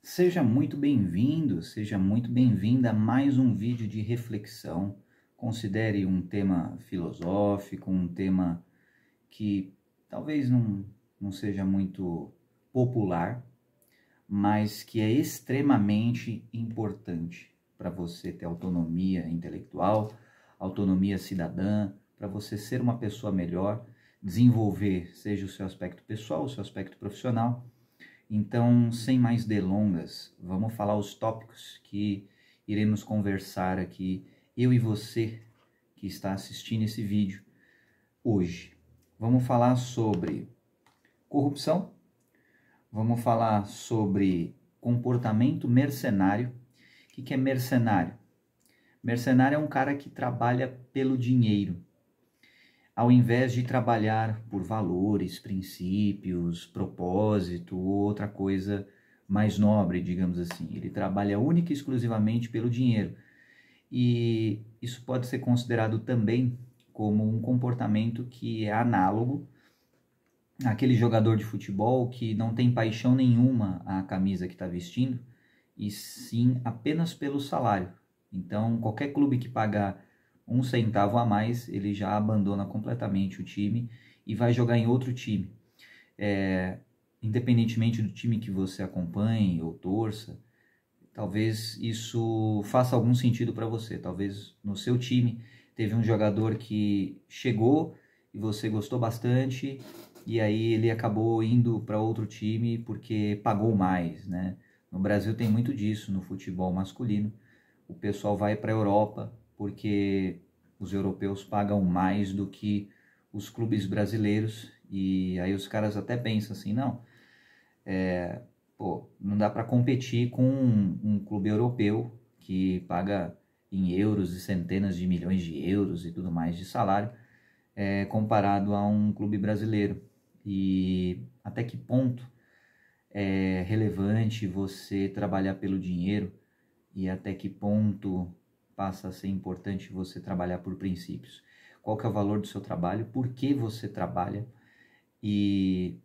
Seja muito bem-vindo, seja muito bem-vinda a mais um vídeo de reflexão. Considere um tema filosófico, um tema que talvez não seja muito popular, mas que é extremamente importante para você ter autonomia intelectual, autonomia cidadã, para você ser uma pessoa melhor, desenvolver, seja o seu aspecto pessoal, o seu aspecto profissional. Então, sem mais delongas, vamos falar os tópicos que iremos conversar aqui, eu e você que está assistindo esse vídeo hoje. Vamos falar sobre corrupção, vamos falar sobre comportamento mercenário. O que é mercenário? Mercenário é um cara que trabalha pelo dinheiro, ao invés de trabalhar por valores, princípios, propósito ou outra coisa mais nobre, digamos assim. Ele trabalha única e exclusivamente pelo dinheiro. E isso pode ser considerado também como um comportamento que é análogo àquele jogador de futebol que não tem paixão nenhuma à camisa que está vestindo, e sim apenas pelo salário. Então, qualquer clube que pagar um centavo a mais, ele já abandona completamente o time e vai jogar em outro time. Independentemente do time que você acompanhe ou torça, talvez isso faça algum sentido para você. Talvez no seu time teve um jogador que chegou e você gostou bastante, e aí ele acabou indo para outro time porque pagou mais, né? No Brasil tem muito disso no futebol masculino. O pessoal vai para a Europa porque os europeus pagam mais do que os clubes brasileiros, e aí os caras até pensam assim, não, não dá para competir com um clube europeu que paga em euros e centenas de milhões de euros e tudo mais de salário, comparado a um clube brasileiro. E até que ponto é relevante você trabalhar pelo dinheiro, e até que ponto passa a ser importante você trabalhar por princípios. Qual que é o valor do seu trabalho, por que você trabalha e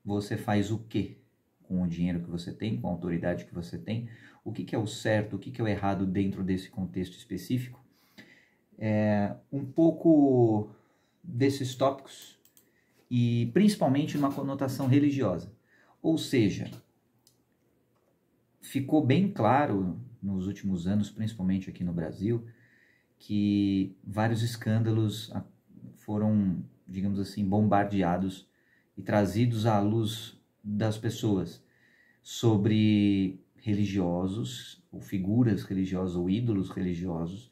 você faz o que com o dinheiro que você tem, com a autoridade que você tem, o que é o certo, o que é o errado dentro desse contexto específico. Um pouco desses tópicos, e principalmente numa conotação religiosa. Ou seja, ficou bem claro nos últimos anos, principalmente aqui no Brasil, que vários escândalos foram, digamos assim, bombardeados e trazidos à luz das pessoas sobre religiosos, ou figuras religiosas, ou ídolos religiosos,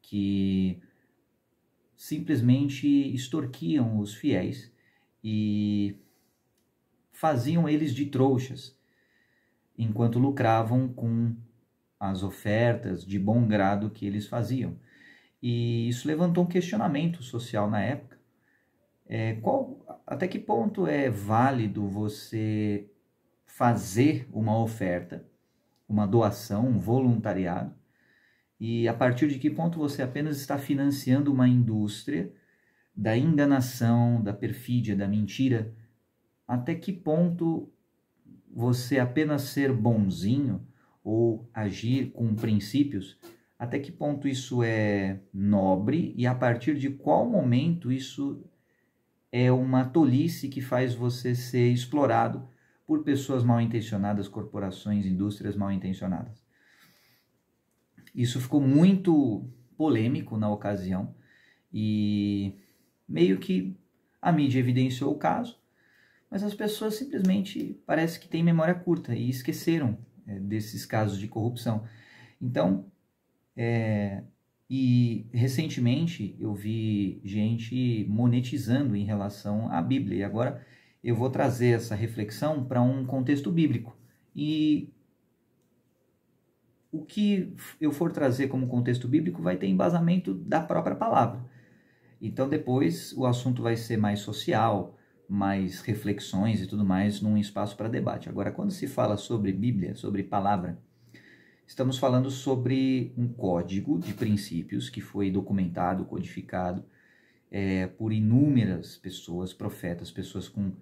que simplesmente extorquiam os fiéis e faziam eles de trouxas, enquanto lucravam com as ofertas de bom grado que eles faziam. E isso levantou um questionamento social na época. Até que ponto é válido você fazer uma oferta, uma doação, um voluntariado, e a partir de que ponto você apenas está financiando uma indústria da enganação, da perfídia, da mentira? Até que ponto você apenas ser bonzinho ou agir com princípios, até que ponto isso é nobre, e a partir de qual momento isso é uma tolice que faz você ser explorado por pessoas mal intencionadas, corporações, indústrias mal intencionadas. Isso ficou muito polêmico na ocasião e meio que a mídia evidenciou o caso, mas as pessoas simplesmente parece que têm memória curta e esqueceram desses casos de corrupção. Então, e recentemente eu vi gente monetizando em relação à Bíblia, e agora eu vou trazer essa reflexão para um contexto bíblico. E o que eu for trazer como contexto bíblico vai ter embasamento da própria palavra. Então depois o assunto vai ser mais social, mais reflexões e tudo mais, num espaço para debate. Agora, quando se fala sobre Bíblia, sobre palavra, estamos falando sobre um código de princípios que foi documentado, codificado por inúmeras pessoas, profetas, pessoas com,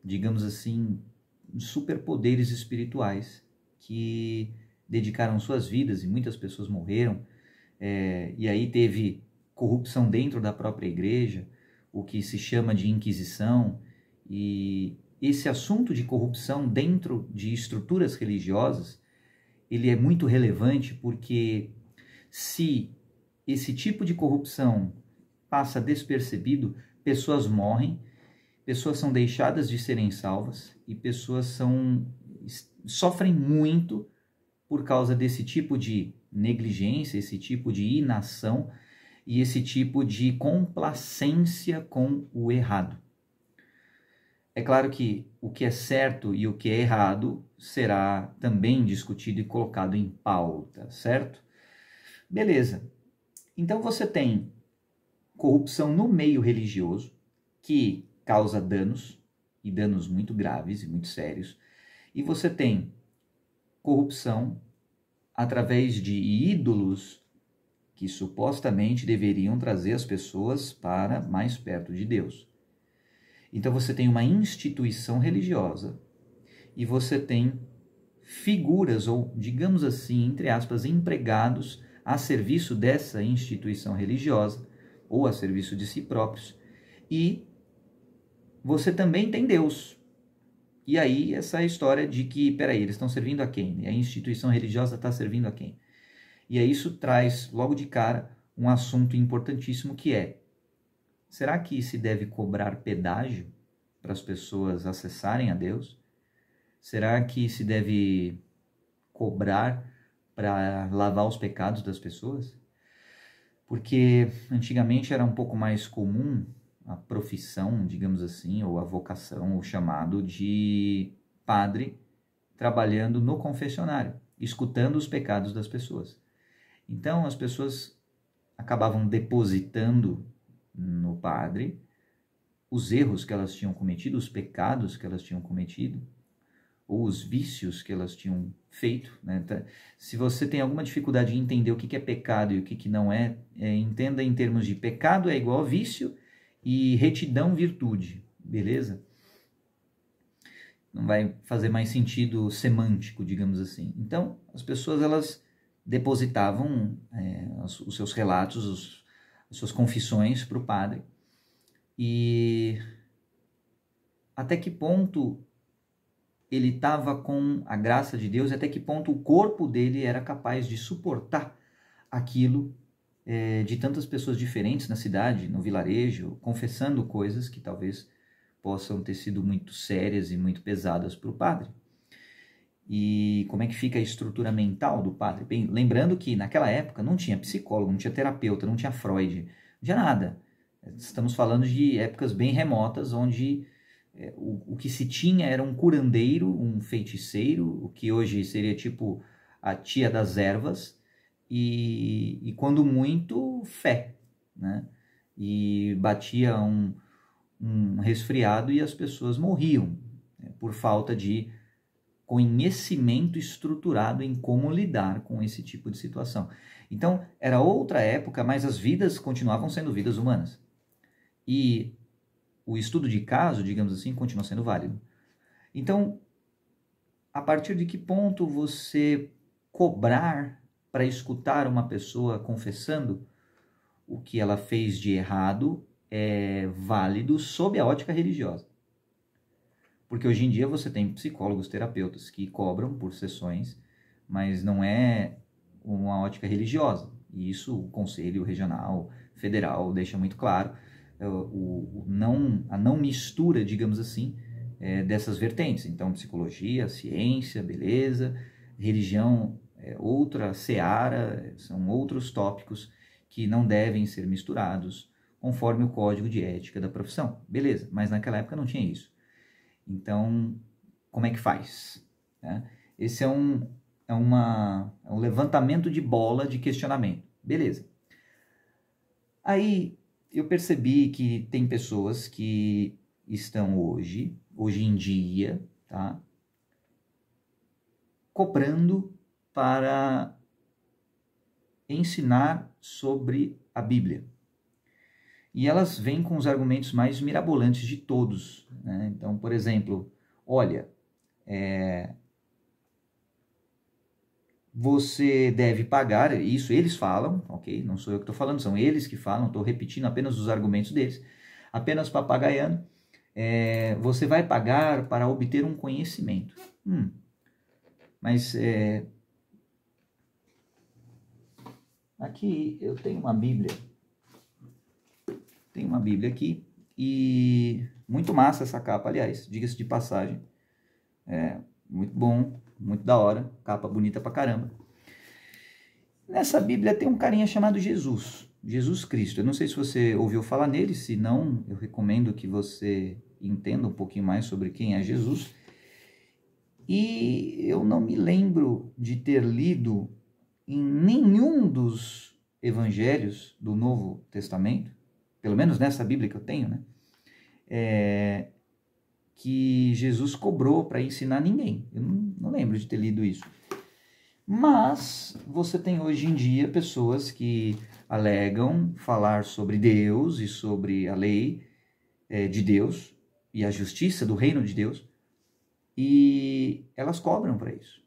digamos assim, superpoderes espirituais, que dedicaram suas vidas e muitas pessoas morreram, e aí teve corrupção dentro da própria igreja, o que se chama de Inquisição, e esse assunto de corrupção dentro de estruturas religiosas, ele é muito relevante porque se esse tipo de corrupção passa despercebido, pessoas morrem, pessoas são deixadas de serem salvas e pessoas sofrem muito por causa desse tipo de negligência, esse tipo de inação e esse tipo de complacência com o errado. É claro que o que é certo e o que é errado será também discutido e colocado em pauta, certo? Beleza. Então você tem corrupção no meio religioso, que causa danos, e danos muito graves e muito sérios. E você tem corrupção através de ídolos que supostamente deveriam trazer as pessoas para mais perto de Deus. Então você tem uma instituição religiosa e você tem figuras, ou digamos assim, entre aspas, empregados a serviço dessa instituição religiosa ou a serviço de si próprios. E você também tem Deus. E aí essa história de que, peraí, eles estão servindo a quem? A instituição religiosa está servindo a quem? E aí isso traz logo de cara um assunto importantíssimo que é: será que se deve cobrar pedágio para as pessoas acessarem a Deus? Será que se deve cobrar para lavar os pecados das pessoas? Porque antigamente era um pouco mais comum a profissão, digamos assim, ou a vocação, o chamado de padre trabalhando no confessionário, escutando os pecados das pessoas. Então as pessoas acabavam depositando no padre os erros que elas tinham cometido, os pecados que elas tinham cometido, ou os vícios que elas tinham feito, né? Se você tem alguma dificuldade em entender o que é pecado e o que não é, entenda em termos de pecado é igual a vício e retidão virtude, beleza? Não vai fazer mais sentido semântico, digamos assim. Então, as pessoas elas depositavam os seus relatos, as suas confissões para o padre. E até que ponto ele estava com a graça de Deus, até que ponto o corpo dele era capaz de suportar aquilo de tantas pessoas diferentes na cidade, no vilarejo, confessando coisas que talvez possam ter sido muito sérias e muito pesadas para o padre. E como é que fica a estrutura mental do padre? Bem, lembrando que naquela época não tinha psicólogo, não tinha terapeuta, não tinha Freud, não tinha nada. Estamos falando de épocas bem remotas, onde o que se tinha era um curandeiro, um feiticeiro, o que hoje seria tipo a tia das ervas, e quando muito, fé, né? E batia um resfriado e as pessoas morriam, né, por falta de conhecimento estruturado em como lidar com esse tipo de situação. Então, era outra época, mas as vidas continuavam sendo vidas humanas. E o estudo de caso, digamos assim, continua sendo válido. Então, a partir de que ponto você cobrar para escutar uma pessoa confessando o que ela fez de errado é válido sob a ótica religiosa? Porque hoje em dia você tem psicólogos, terapeutas que cobram por sessões, mas não é uma ótica religiosa. E isso o Conselho Regional, Federal deixa muito claro. A não mistura, digamos assim, dessas vertentes. Então, psicologia, ciência, beleza, religião é outra seara, são outros tópicos que não devem ser misturados conforme o código de ética da profissão. Beleza, mas naquela época não tinha isso. Então, como é que faz? Esse é um levantamento de bola de questionamento. Beleza. Aí eu percebi que tem pessoas que estão hoje em dia, tá, cobrando para ensinar sobre a Bíblia. E elas vêm com os argumentos mais mirabolantes de todos, né? Então, por exemplo, olha, você deve pagar, isso eles falam, ok? Não sou eu que estou falando, são eles que falam, estou repetindo apenas os argumentos deles, apenas papagaiando. Você vai pagar para obter um conhecimento. Mas aqui eu tenho uma Bíblia. Tem uma Bíblia aqui e muito massa essa capa, aliás, diga-se de passagem. Muito bom, muito da hora, capa bonita pra caramba. Nessa Bíblia tem um carinha chamado Jesus, Jesus Cristo. Eu não sei se você ouviu falar nele, se não, eu recomendo que você entenda um pouquinho mais sobre quem é Jesus. E eu não me lembro de ter lido em nenhum dos evangelhos do Novo Testamento, pelo menos nessa Bíblia que eu tenho, né? Que Jesus cobrou para ensinar ninguém. Eu não lembro de ter lido isso. Mas você tem hoje em dia pessoas que alegam falar sobre Deus e sobre a lei de Deus e a justiça do reino de Deus, e elas cobram para isso.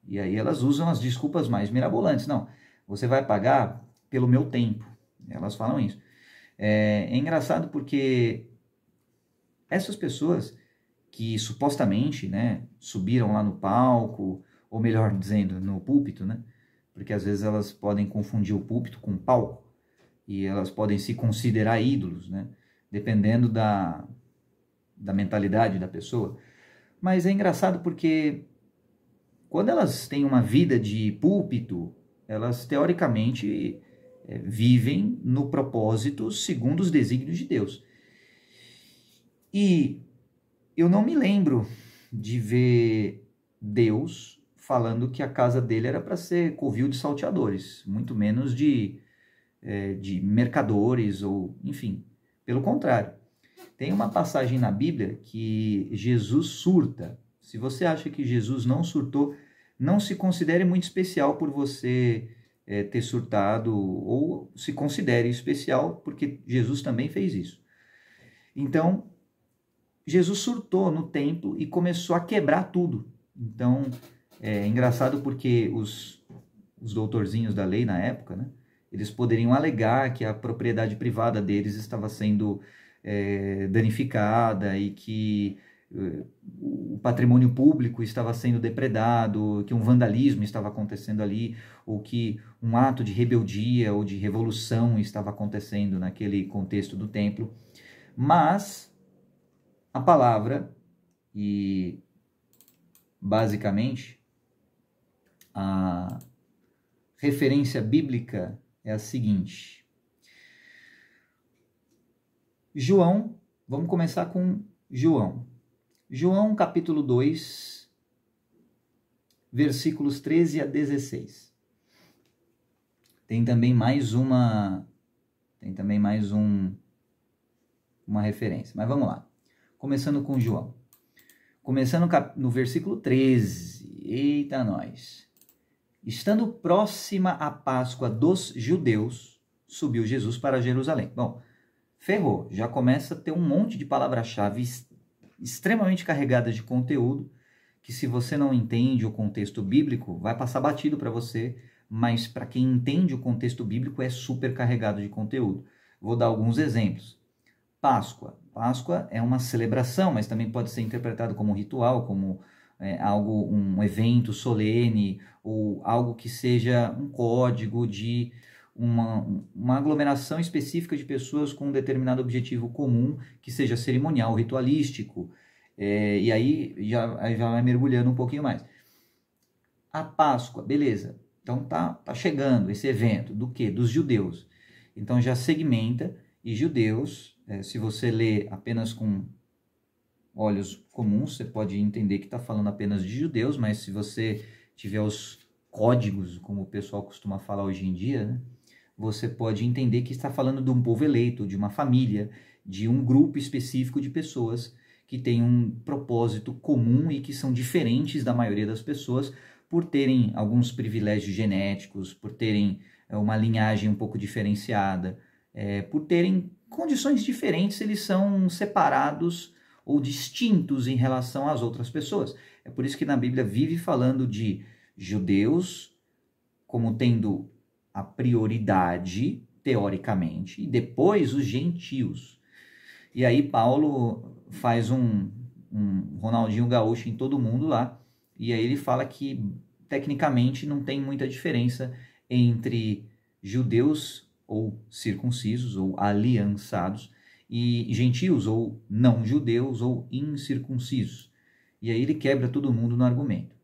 E aí elas usam as desculpas mais mirabolantes. Não, você vai pagar pelo meu tempo. Elas falam isso. É engraçado porque essas pessoas que supostamente, né, subiram lá no palco, ou melhor dizendo, no púlpito, né, porque às vezes elas podem confundir o púlpito com o palco, e elas podem se considerar ídolos, né, dependendo da mentalidade da pessoa. Mas é engraçado porque quando elas têm uma vida de púlpito, elas teoricamente vivem no propósito segundo os desígnios de Deus. E eu não me lembro de ver Deus falando que a casa dele era para ser covil de salteadores, muito menos de mercadores, ou enfim, pelo contrário. Tem uma passagem na Bíblia que Jesus surta. Se você acha que Jesus não surtou, não se considere muito especial por você ter surtado, ou se considere especial porque Jesus também fez isso. Então, Jesus surtou no templo e começou a quebrar tudo. Então, é engraçado porque os doutorzinhos da lei na época, né, eles poderiam alegar que a propriedade privada deles estava sendo danificada e que o patrimônio público estava sendo depredado, que um vandalismo estava acontecendo ali, ou que um ato de rebeldia ou de revolução estava acontecendo naquele contexto do templo. Mas a palavra, e basicamente a referência bíblica é a seguinte: João, vamos começar com João. João capítulo 2, versículos 13 a 16. Tem também mais uma referência, mas vamos lá. Começando com João. Começando no versículo 13. Eita nós. Estando próxima a Páscoa dos judeus, subiu Jesus para Jerusalém. Bom, ferrou. Já começa a ter um monte de palavras-chave extremamente carregadas de conteúdo, que se você não entende o contexto bíblico, vai passar batido para você, mas para quem entende o contexto bíblico é super carregado de conteúdo. Vou dar alguns exemplos. Páscoa. Páscoa é uma celebração, mas também pode ser interpretado como um ritual, como um evento solene, ou algo que seja um código de uma aglomeração específica de pessoas com um determinado objetivo comum, que seja cerimonial, ritualístico, e aí já vai mergulhando um pouquinho mais. A Páscoa, beleza, então tá chegando esse evento, do quê? Dos judeus. Então já segmenta, e judeus, se você lê apenas com olhos comuns, você pode entender que está falando apenas de judeus, mas se você tiver os códigos, como o pessoal costuma falar hoje em dia, né, você pode entender que está falando de um povo eleito, de uma família, de um grupo específico de pessoas que tem um propósito comum e que são diferentes da maioria das pessoas por terem alguns privilégios genéticos, por terem uma linhagem um pouco diferenciada, por terem condições diferentes, eles são separados ou distintos em relação às outras pessoas. É por isso que na Bíblia vive falando de judeus como tendo a prioridade, teoricamente, e depois os gentios. E aí Paulo faz um Ronaldinho Gaúcho em todo mundo lá, e aí ele fala que tecnicamente não tem muita diferença entre judeus ou circuncisos ou aliançados e gentios ou não judeus ou incircuncisos. E aí ele quebra todo mundo no argumento.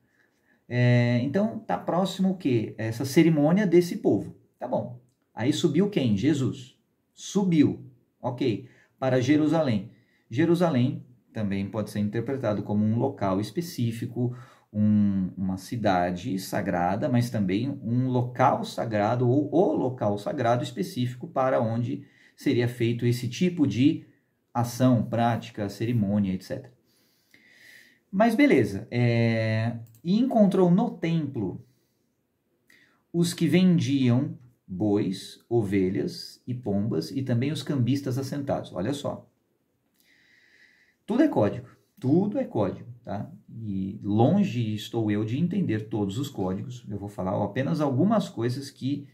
Então tá próximo o quê? Essa cerimônia desse povo. Tá bom. Aí subiu quem? Jesus. Subiu. Ok. Para Jerusalém. Jerusalém também pode ser interpretado como um local específico, uma cidade sagrada, mas também um local sagrado ou o local sagrado específico para onde seria feito esse tipo de ação, prática, cerimônia, etc. Mas beleza, e encontrou no templo os que vendiam bois, ovelhas e pombas e também os cambistas assentados. Olha só, tudo é código, tá? E longe estou eu de entender todos os códigos, eu vou falar apenas algumas coisas que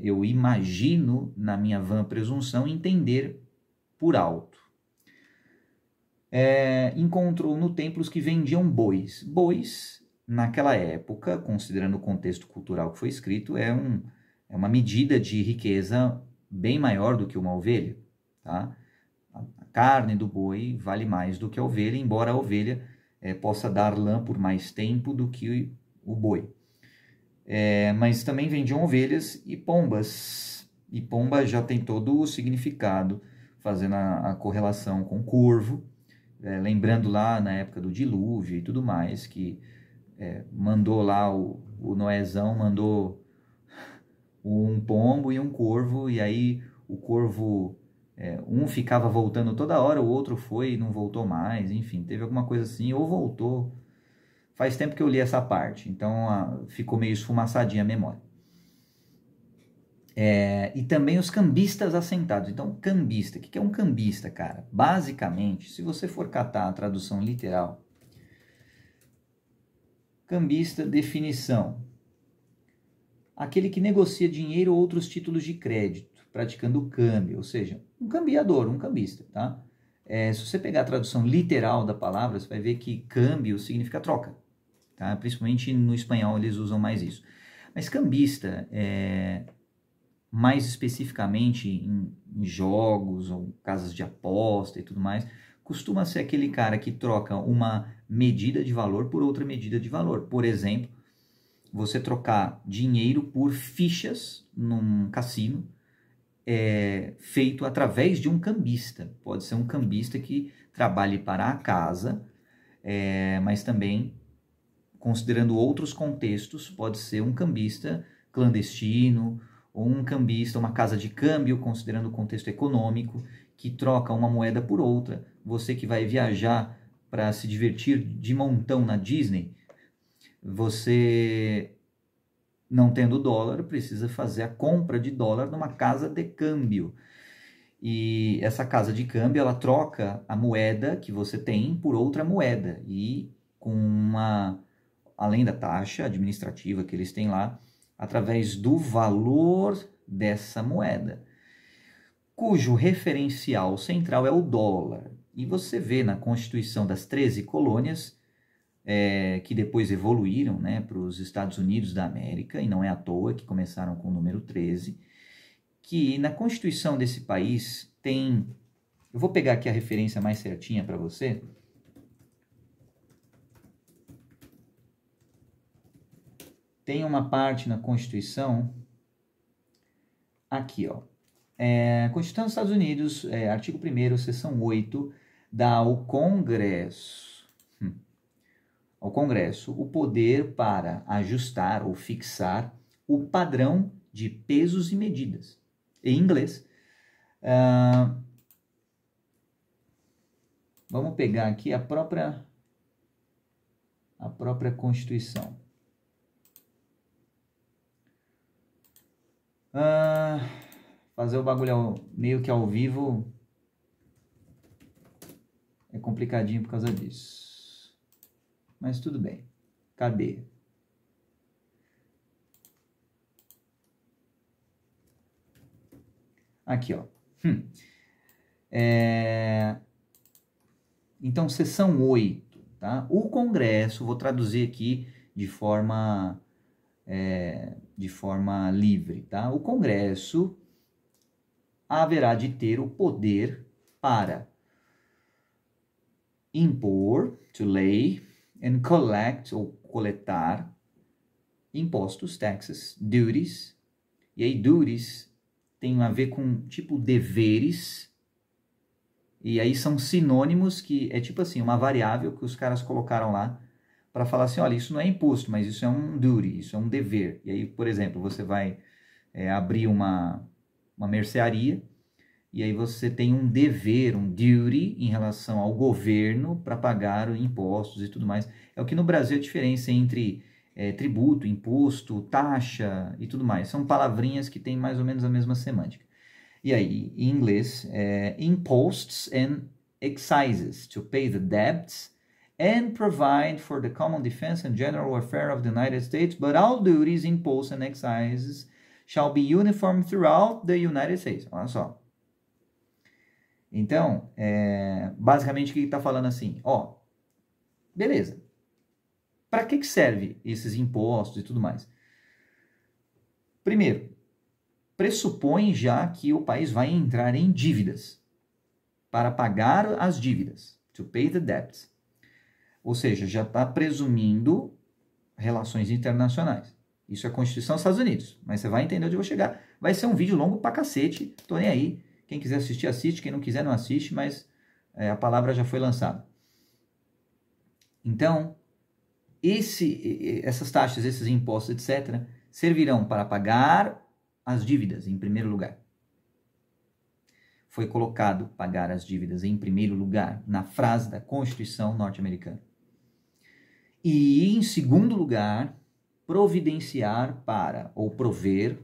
eu imagino, na minha vã presunção, entender por alto. Encontrou no templo os que vendiam bois. Bois, naquela época, considerando o contexto cultural que foi escrito, é uma medida de riqueza bem maior do que uma ovelha, tá? A carne do boi vale mais do que a ovelha, embora a ovelha possa dar lã por mais tempo do que o boi. Mas também vendiam ovelhas e pombas. E pomba já tem todo o significado, fazendo a correlação com corvo. Lembrando lá na época do dilúvio e tudo mais, que mandou lá o Noezão, mandou um pombo e um corvo, e aí o corvo, um ficava voltando toda hora, o outro foi e não voltou mais, enfim, teve alguma coisa assim, ou voltou. Faz tempo que eu li essa parte, então ficou meio esfumaçadinha a memória. E também os cambistas assentados. Então, cambista, o que é um cambista, cara? Basicamente, se você for catar a tradução literal, cambista, definição: aquele que negocia dinheiro ou outros títulos de crédito, praticando câmbio, ou seja, um cambiador, um cambista, tá? Se você pegar a tradução literal da palavra, você vai ver que câmbio significa troca, tá? Principalmente no espanhol eles usam mais isso. Mas cambista, mais especificamente em jogos ou casas de aposta e tudo mais, costuma ser aquele cara que troca uma medida de valor por outra medida de valor. Por exemplo, você trocar dinheiro por fichas num cassino, feito através de um cambista. Pode ser um cambista que trabalhe para a casa, mas também, considerando outros contextos, pode ser um cambista clandestino, ou um cambista, uma casa de câmbio, considerando o contexto econômico, que troca uma moeda por outra. Você que vai viajar para se divertir de montão na Disney, você, não tendo dólar, precisa fazer a compra de dólar numa casa de câmbio. E essa casa de câmbio, ela troca a moeda que você tem por outra moeda. E além da taxa administrativa que eles têm lá, através do valor dessa moeda, cujo referencial central é o dólar. E você vê na Constituição das 13 colônias, que depois evoluíram, né, para os Estados Unidos da América, e não é à toa que começaram com o número 13, que na Constituição desse país tem... Eu vou pegar aqui a referência mais certinha para você. Tem uma parte na Constituição, aqui, ó. Constituição dos Estados Unidos, artigo 1º, seção 8, dá ao Congresso o poder para ajustar ou fixar o padrão de pesos e medidas. Em inglês, vamos pegar aqui a própria Constituição. Fazer o bagulho meio que ao vivo é complicadinho por causa disso. Mas tudo bem. Cadê? Aqui, ó. Então, seção 8, tá? O Congresso, vou traduzir aqui de forma livre, tá? O Congresso haverá de ter o poder para impor, to lay, and collect, ou coletar, impostos, taxes, duties, e aí duties tem a ver com, tipo, deveres, e aí são sinônimos que é tipo assim, uma variável que os caras colocaram lá para falar assim, olha, isso não é imposto, mas isso é um duty, isso é um dever. E aí, por exemplo, você vai abrir uma mercearia, e aí você tem um dever, um duty em relação ao governo para pagar os impostos e tudo mais. É o que no Brasil é a diferença entre tributo, imposto, taxa e tudo mais. São palavrinhas que têm mais ou menos a mesma semântica. E aí, em inglês, imposts and excises, to pay the debts and provide for the common defense and general welfare of the United States, but all duties, imposts and excises shall be uniform throughout the United States. Olha só. Então, basicamente o que está falando assim, ó, beleza, para que serve esses impostos e tudo mais? Primeiro, pressupõe já que o país vai entrar em dívidas, para pagar as dívidas, to pay the debts. Ou seja, já está presumindo relações internacionais. Isso é a Constituição dos Estados Unidos, mas você vai entender onde eu vou chegar. Vai ser um vídeo longo pra cacete, tô nem aí. Quem quiser assistir, assiste. Quem não quiser, não assiste, mas a palavra já foi lançada. Então, essas taxas, esses impostos, etc., servirão para pagar as dívidas, em primeiro lugar. Foi colocado pagar as dívidas em primeiro lugar na frase da Constituição norte-americana. E, em segundo lugar, providenciar para, ou prover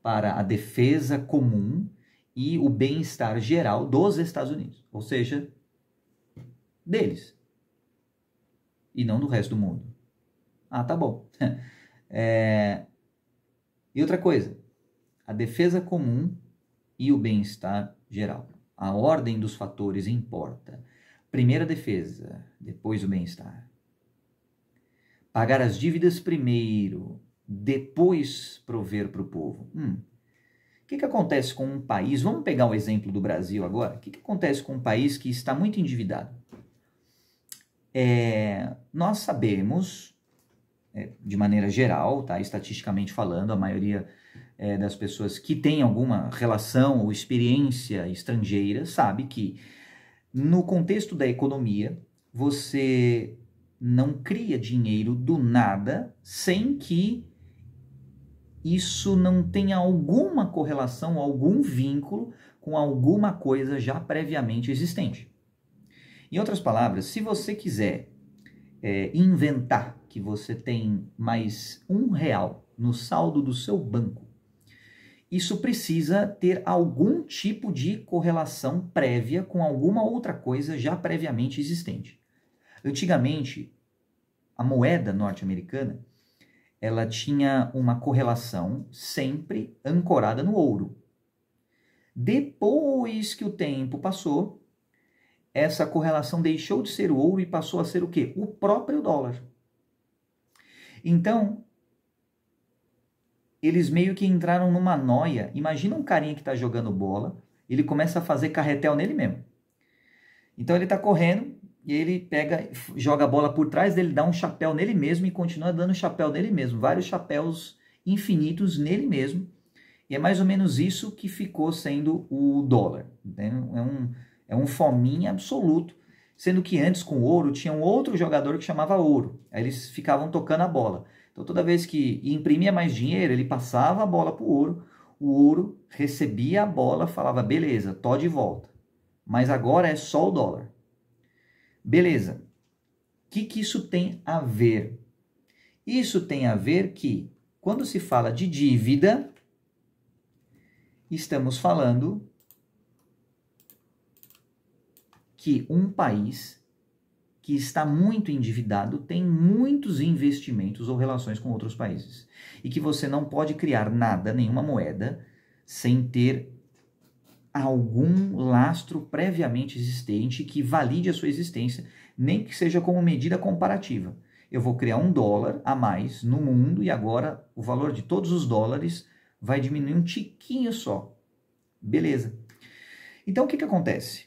para a defesa comum e o bem-estar geral dos Estados Unidos, ou seja, deles, e não do resto do mundo. Ah, tá bom. E outra coisa, a defesa comum e o bem-estar geral. A ordem dos fatores importa. Primeiro a defesa, depois o bem-estar. Pagar as dívidas primeiro, depois prover para o povo. O que acontece com um país? Vamos pegar o exemplo do Brasil agora. O que acontece com um país que está muito endividado? Nós sabemos, de maneira geral, tá, estatisticamente falando, a maioria das pessoas que têm alguma relação ou experiência estrangeira sabe que, no contexto da economia, você não cria dinheiro do nada sem que isso não tenha alguma correlação, algum vínculo com alguma coisa já previamente existente. Em outras palavras, se você quiser inventar que você tem mais R$1 no saldo do seu banco, isso precisa ter algum tipo de correlação prévia com alguma outra coisa já previamente existente. Antigamente, a moeda norte-americana, ela tinha uma correlação sempre ancorada no ouro. Depois que o tempo passou, essa correlação deixou de ser o ouro e passou a ser o quê? O próprio dólar. Então, eles meio que entraram numa noia. Imagina um carinha que está jogando bola, ele começa a fazer carretel nele mesmo. Então ele está correndo, e ele joga a bola por trás dele, dá um chapéu nele mesmo e continua dando chapéu nele mesmo. Vários chapéus infinitos nele mesmo. E é mais ou menos isso que ficou sendo o dólar. É um fominha absoluto. Sendo que antes, com ouro, tinha um outro jogador que chamava ouro. Aí eles ficavam tocando a bola. Então toda vez que imprimia mais dinheiro, ele passava a bola para o ouro recebia a bola, falava, beleza, tô de volta. Mas agora é só o dólar. Beleza. O que isso tem a ver? Isso tem a ver que, quando se fala de dívida, estamos falando que um país que está muito endividado tem muitos investimentos ou relações com outros países. E que você não pode criar nada, nenhuma moeda, sem ter algum lastro previamente existente que valide a sua existência, nem que seja como medida comparativa. Eu vou criar $1 a mais no mundo e agora o valor de todos os dólares vai diminuir um tiquinho só. Beleza. Então, o que acontece?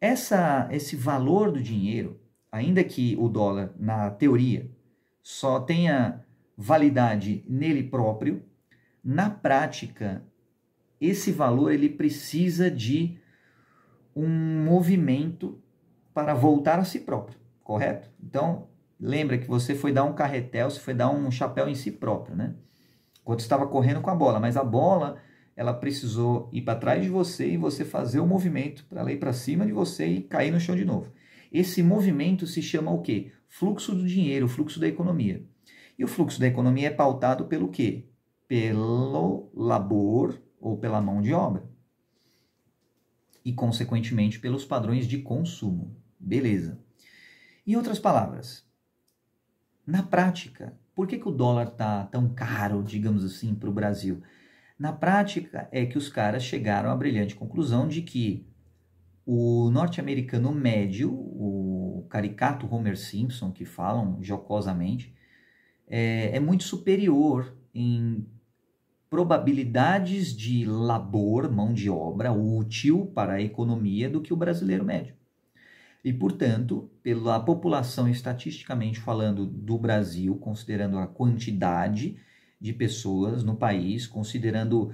Esse valor do dinheiro, ainda que o dólar, na teoria, só tenha validade nele próprio, na prática, esse valor ele precisa de um movimento para voltar a si próprio, correto? Então, lembra que você foi dar um carretel, você foi dar um chapéu em si próprio, né? Quando estava correndo com a bola, mas a bola, ela precisou ir para trás de você e você fazer o movimento para ela ir para cima de você e cair no chão de novo. Esse movimento se chama o quê? Fluxo do dinheiro, fluxo da economia. E o fluxo da economia é pautado pelo quê? Pelo labor ou pela mão de obra. E, consequentemente, pelos padrões de consumo. Beleza. Em outras palavras, na prática, por que o dólar está tão caro, digamos assim, para o Brasil? Na prática, é que os caras chegaram à brilhante conclusão de que o norte-americano médio, o caricato Homer Simpson, que falam jocosamente, é muito superior em probabilidades de labor, mão de obra útil para a economia do que o brasileiro médio. E, portanto, pela população estatisticamente falando do Brasil, considerando a quantidade de pessoas no país, considerando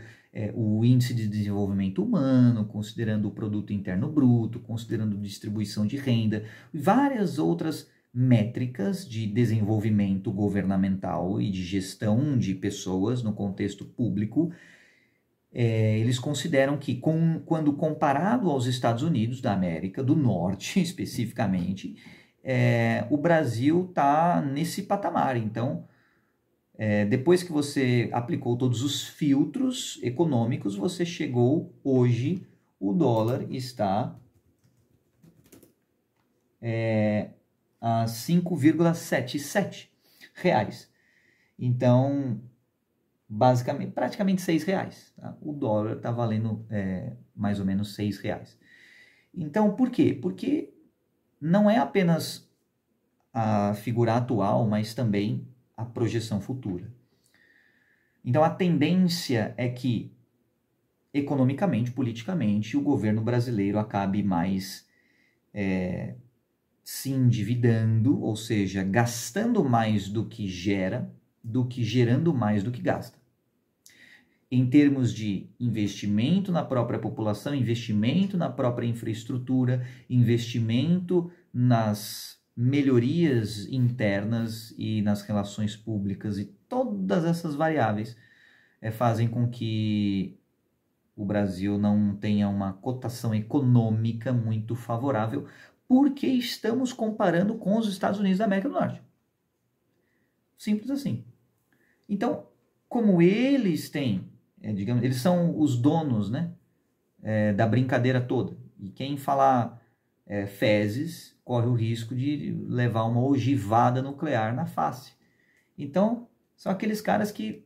o índice de desenvolvimento humano, considerando o produto interno bruto, considerando distribuição de renda, e várias outras métricas de desenvolvimento governamental e de gestão de pessoas no contexto público, eles consideram que, quando comparado aos Estados Unidos da América do Norte, especificamente, o Brasil está nesse patamar. Então, depois que você aplicou todos os filtros econômicos, você chegou hoje, o dólar está a 5,77 reais. Então, basicamente, praticamente R$6. Tá? O dólar está valendo mais ou menos R$6. Então, por quê? Porque não é apenas a figura atual, mas também a projeção futura. Então, a tendência é que, economicamente, politicamente, o governo brasileiro acabe mais se endividando, ou seja, gastando mais do que gera, do que gerando mais do que gasta. Em termos de investimento na própria população, investimento na própria infraestrutura, investimento nas melhorias internas e nas relações públicas, e todas essas variáveis fazem com que o Brasil não tenha uma cotação econômica muito favorável, porque estamos comparando com os Estados Unidos da América do Norte. Simples assim. Então, como eles têm, digamos, eles são os donos, né, da brincadeira toda. E quem falar fezes corre o risco de levar uma ogivada nuclear na face. Então, são aqueles caras que,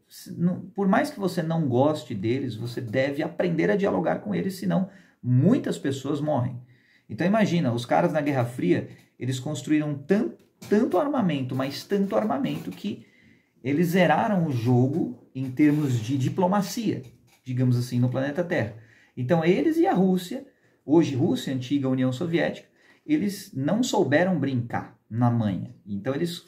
por mais que você não goste deles, você deve aprender a dialogar com eles, senão muitas pessoas morrem. Então imagina, os caras na Guerra Fria, eles construíram tanto armamento, mas tanto armamento que eles zeraram o jogo em termos de diplomacia, digamos assim, no planeta Terra. Então eles e a Rússia, hoje Rússia, antiga União Soviética, eles não souberam brincar na manha. Então eles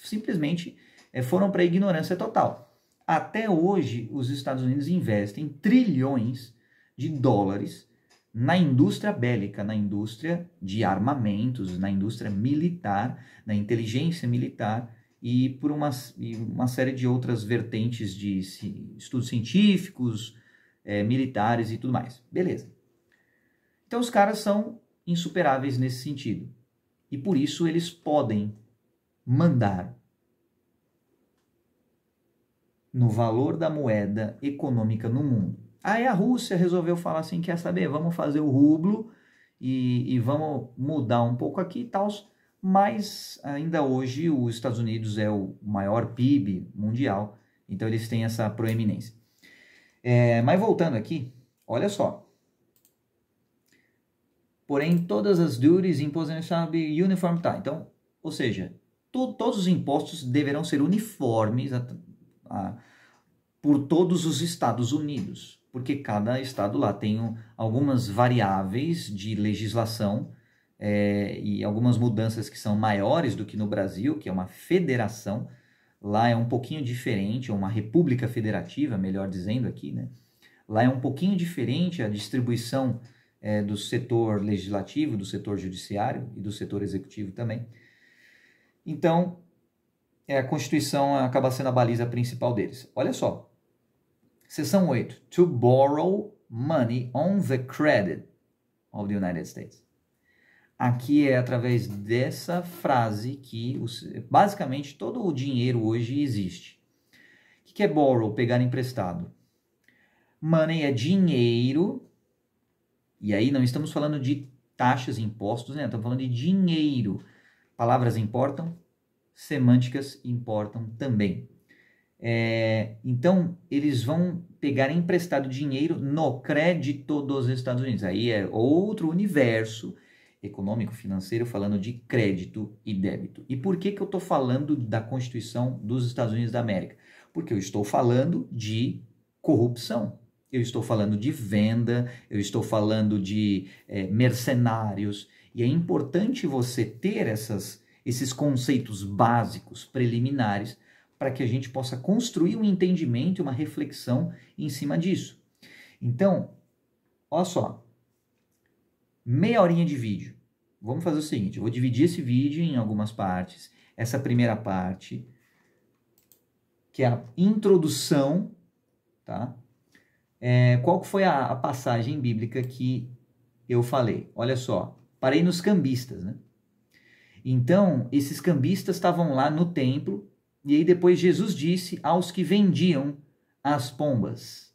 simplesmente foram para a ignorância total. Até hoje, os Estados Unidos investem trilhões de dólares na indústria bélica, na indústria de armamentos, na indústria militar, na inteligência militar e por uma série de outras vertentes de estudos científicos, militares e tudo mais. Beleza. Então os caras são insuperáveis nesse sentido. E por isso eles podem mandar no valor da moeda econômica no mundo. Aí a Rússia resolveu falar assim, quer saber, vamos fazer o rublo e vamos mudar um pouco aqui e tal, mas ainda hoje os Estados Unidos é o maior PIB mundial, então eles têm essa proeminência. Mas voltando aqui, olha só, porém todas as duties imposed shall be uniform. Tá, então, ou seja, todos os impostos deverão ser uniformes por todos os Estados Unidos, porque cada estado lá tem algumas variáveis de legislação e algumas mudanças que são maiores do que no Brasil, que é uma federação. Lá é um pouquinho diferente, é uma república federativa, melhor dizendo aqui, né? Lá é um pouquinho diferente a distribuição do setor legislativo, do setor judiciário e do setor executivo também. Então, a Constituição acaba sendo a baliza principal deles. Olha só, seção 8. To borrow money on the credit of the United States. Aqui é através dessa frase que basicamente todo o dinheiro hoje existe. O que é borrow? Pegar emprestado. Money é dinheiro, e aí não estamos falando de taxas e impostos, né? Estamos falando de dinheiro. Palavras importam, semânticas importam também. Então, eles vão pegar emprestado dinheiro no crédito dos Estados Unidos. Aí é outro universo econômico, financeiro, falando de crédito e débito. E por que eu estou falando da Constituição dos Estados Unidos da América? Porque eu estou falando de corrupção. Eu estou falando de venda, eu estou falando de mercenários, e é importante você ter esses conceitos básicos, preliminares, para que a gente possa construir um entendimento e uma reflexão em cima disso. Então, olha só, meia horinha de vídeo. Vamos fazer o seguinte, eu vou dividir esse vídeo em algumas partes. Essa primeira parte, que é a introdução, tá? Qual foi a passagem bíblica que eu falei? Olha só, parei nos cambistas, né? Então, esses cambistas estavam lá no templo, e aí depois Jesus disse aos que vendiam as pombas: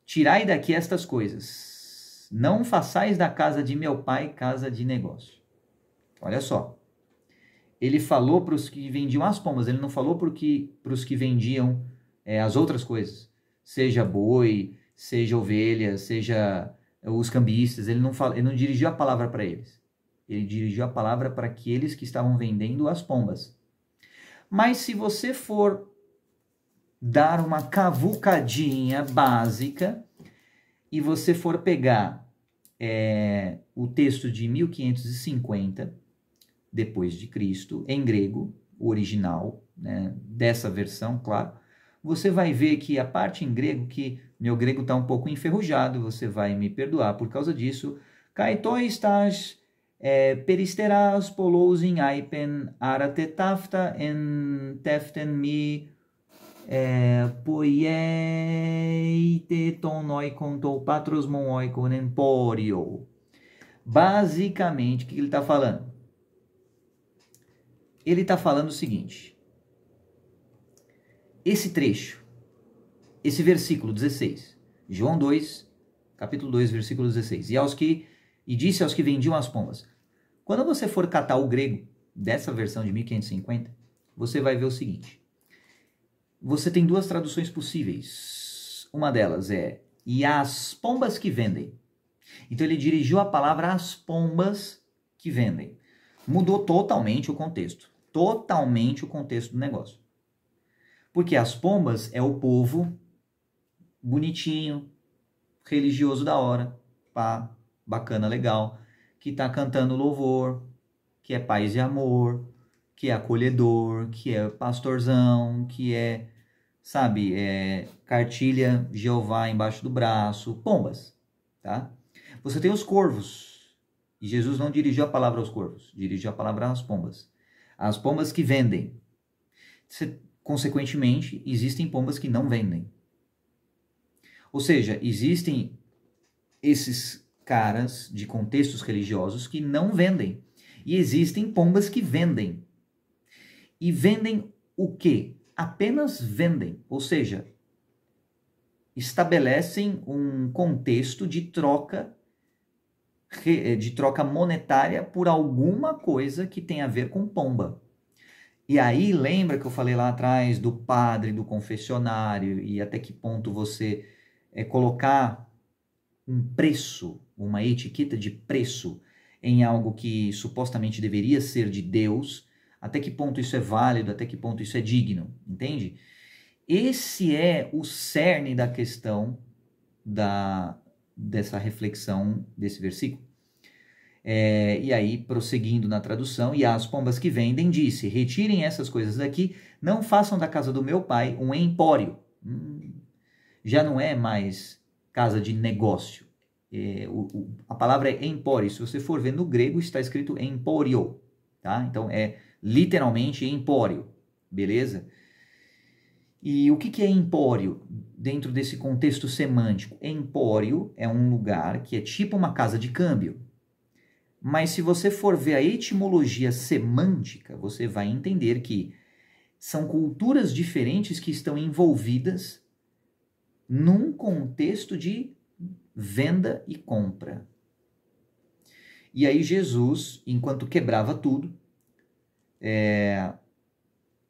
tirai daqui estas coisas, não façais da casa de meu pai casa de negócio. Olha só, ele falou para os que vendiam as pombas, ele não falou para os que vendiam as outras coisas, seja boi, seja ovelha, seja os cambistas. Ele não dirigiu a palavra para eles. Ele dirigiu a palavra para aqueles que estavam vendendo as pombas. Mas se você for dar uma cavucadinha básica e você for pegar o texto de 1550 depois de Cristo, em grego, o original, né, dessa versão, claro, você vai ver que a parte em grego, que meu grego está um pouco enferrujado, você vai me perdoar por causa disso. Kaitoistas peristeras polous in aipen aratetafta en teften mi poieite tonoi contou patros monoikon emporio. Basicamente, o que ele está falando? Ele está falando o seguinte: esse trecho, esse versículo 16, João 2, capítulo 2, versículo 16, e disse aos que vendiam as pombas. Quando você for catar o grego dessa versão de 1550, você vai ver o seguinte: você tem duas traduções possíveis. Uma delas é e as pombas que vendem. Então ele dirigiu a palavra às pombas que vendem. Mudou totalmente o contexto. Totalmente o contexto do negócio. Porque as pombas é o povo bonitinho, religioso da hora, pá, bacana, legal, que tá cantando louvor, que é paz e amor, que é acolhedor, que é pastorzão, que é, sabe, cartilha Jeová embaixo do braço, pombas, tá? Você tem os corvos, e Jesus não dirigiu a palavra aos corvos, dirigiu a palavra às pombas. As pombas que vendem. Consequentemente, existem pombas que não vendem. Ou seja, existem esses caras de contextos religiosos que não vendem. E existem pombas que vendem. E vendem o quê? Apenas vendem. Ou seja, estabelecem um contexto de troca monetária por alguma coisa que tem a ver com pomba. E aí, lembra que eu falei lá atrás do padre, do confessionário, e até que ponto você colocar um preço uma etiqueta de preço em algo que supostamente deveria ser de Deus, até que ponto isso é válido, até que ponto isso é digno, entende? Esse é o cerne da questão dessa reflexão desse versículo. E aí, prosseguindo na tradução, e as pombas que vendem, disse, retirem essas coisas daqui, não façam da casa do meu pai um empório. Já não é mais casa de negócio. A palavra é empório. Se você for ver no grego, está escrito empório, tá? Então, é literalmente empório, beleza? E o que é empório dentro desse contexto semântico? Empório é um lugar que é tipo uma casa de câmbio. Mas se você for ver a etimologia semântica, você vai entender que são culturas diferentes que estão envolvidas num contexto de venda e compra. E aí Jesus, enquanto quebrava tudo,